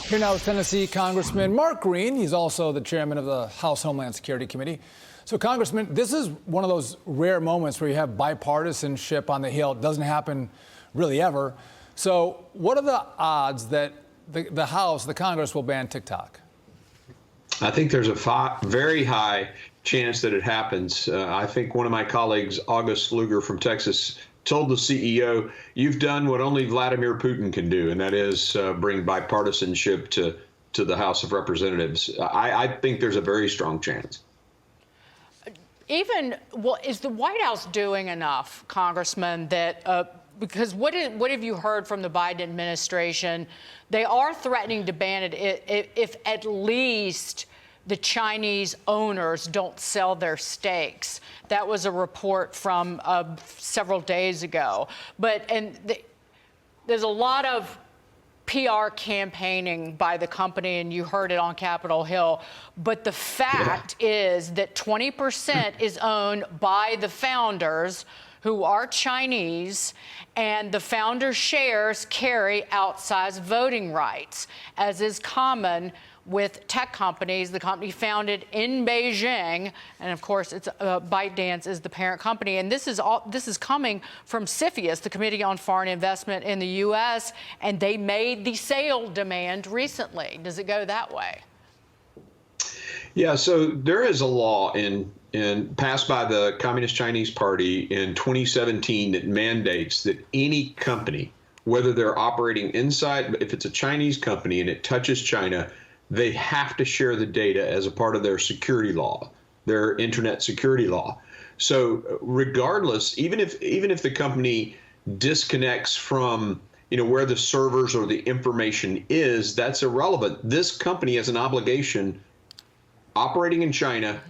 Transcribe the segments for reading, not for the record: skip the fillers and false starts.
Here now is Tennessee Congressman Mark Green. He's also the chairman of the House Homeland Security Committee. So, Congressman, this is one of those rare moments where you have bipartisanship on the Hill. It doesn't happen really ever. So what are the odds that the House, the Congress, will ban TikTok? I think there's a very high chance that it happens. I think one of my colleagues, August Luger from Texas, told the CEO, "You've done what only Vladimir Putin can do, and that is bring bipartisanship to the House of Representatives." I think there's a very strong chance. Is the White House doing enough, Congressman, that because what have you heard from the Biden administration? They are threatening to ban it if at least the Chinese owners don't sell their stakes. That was a report from several days ago. There's a lot of PR campaigning by the company, and you heard it on Capitol Hill. But the fact is that 20% is owned by the founders, who are Chinese, and the founders' shares carry outsized voting rights, as is common with tech companies. The company founded in Beijing, and of course, it's ByteDance is the parent company. And this is coming from CFIUS, the Committee on Foreign Investment in the U.S., and they made the sale demand recently. Does it go that way? Yeah, so there is a law passed by the Communist Chinese Party in 2017 that mandates that any company, whether they're operating inside, if it's a Chinese company and it touches China, they have to share the data as a part of their security law, their internet security law. So regardless, even if the company disconnects from where the servers or the information is, that's irrelevant. This company has an obligation operating in China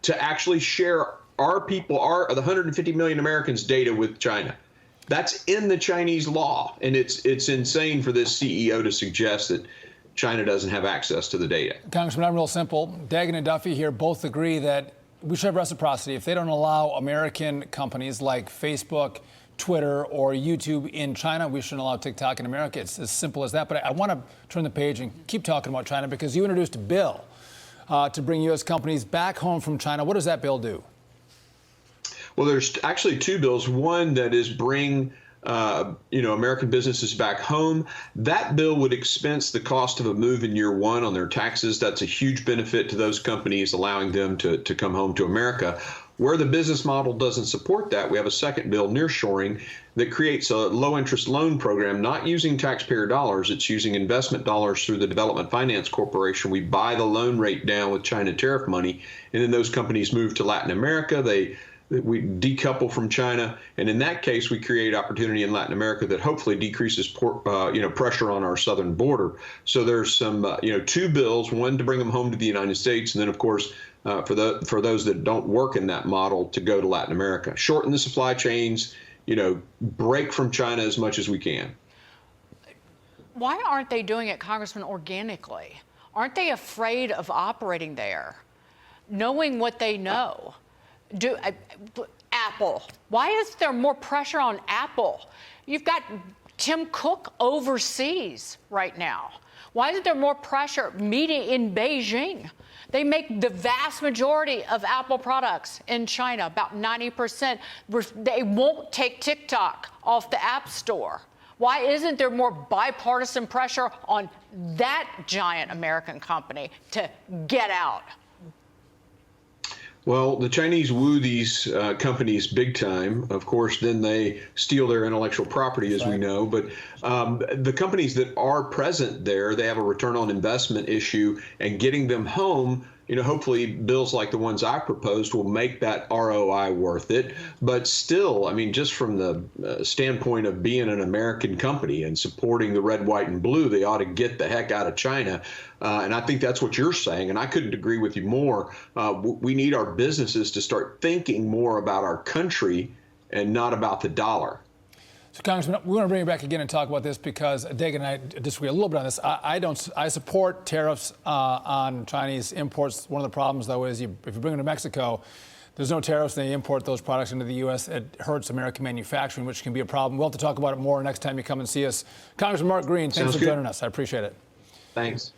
to actually share the 150 million Americans' data with China. That's in the Chinese law, and it's insane for this CEO to suggest that China doesn't have access to the data. Congressman, I'm real simple. Dagan and Duffy here both agree that we should have reciprocity. If they don't allow American companies like Facebook, Twitter, or YouTube in China, we shouldn't allow TikTok in America. It's as simple as that. But I want to turn the page and keep talking about China, because you introduced a bill to bring U.S. companies back home from China. What does that bill do? Well, there's actually two bills. One that is bring American businesses back home. That bill would expense the cost of a move in year one on their taxes. That's a huge benefit to those companies, allowing them to come home to America. Where the business model doesn't support that, we have a second bill, nearshoring, that creates a low-interest loan program, not using taxpayer dollars. It's using investment dollars through the Development Finance Corporation. We buy the loan rate down with China tariff money, and then those companies move to Latin America. We decouple from China, and in that case, we create opportunity in Latin America that hopefully decreases pressure on our southern border. So there's some two bills, one to bring them home to the United States, and then of course for those that don't work in that model, to go to Latin America. Shorten the supply chains, break from China as much as we can. Why aren't they doing it, Congressman, organically? Aren't they afraid of operating there, knowing what they know? Apple. Why is there more pressure on Apple? You've got Tim Cook overseas right now. Why isn't there more pressure meeting in Beijing? They make the vast majority of Apple products in China, about 90%. They won't take TikTok off the App Store. Why isn't there more bipartisan pressure on that giant American company to get out? Well, the Chinese woo these companies big time. Of course, then they steal their intellectual property, as we know. But the companies that are present there, they have a return on investment issue, and getting them home, hopefully bills like the ones I proposed will make that ROI worth it. But still, I mean, just from the standpoint of being an American company and supporting the red, white, and blue, they ought to get the heck out of China. And I think that's what you're saying, and I couldn't agree with you more. We need our businesses to start thinking more about our country and not about the dollar. So, Congressman, we want to bring you back again and talk about this, because Dagan and I disagree a little bit on this. I support tariffs on Chinese imports. One of the problems, though, is if you bring them to Mexico, there's no tariffs, and they import those products into the U.S. It hurts American manufacturing, which can be a problem. We'll have to talk about it more next time you come and see us. Congressman Mark Green, thanks for joining us. I appreciate it. Thanks.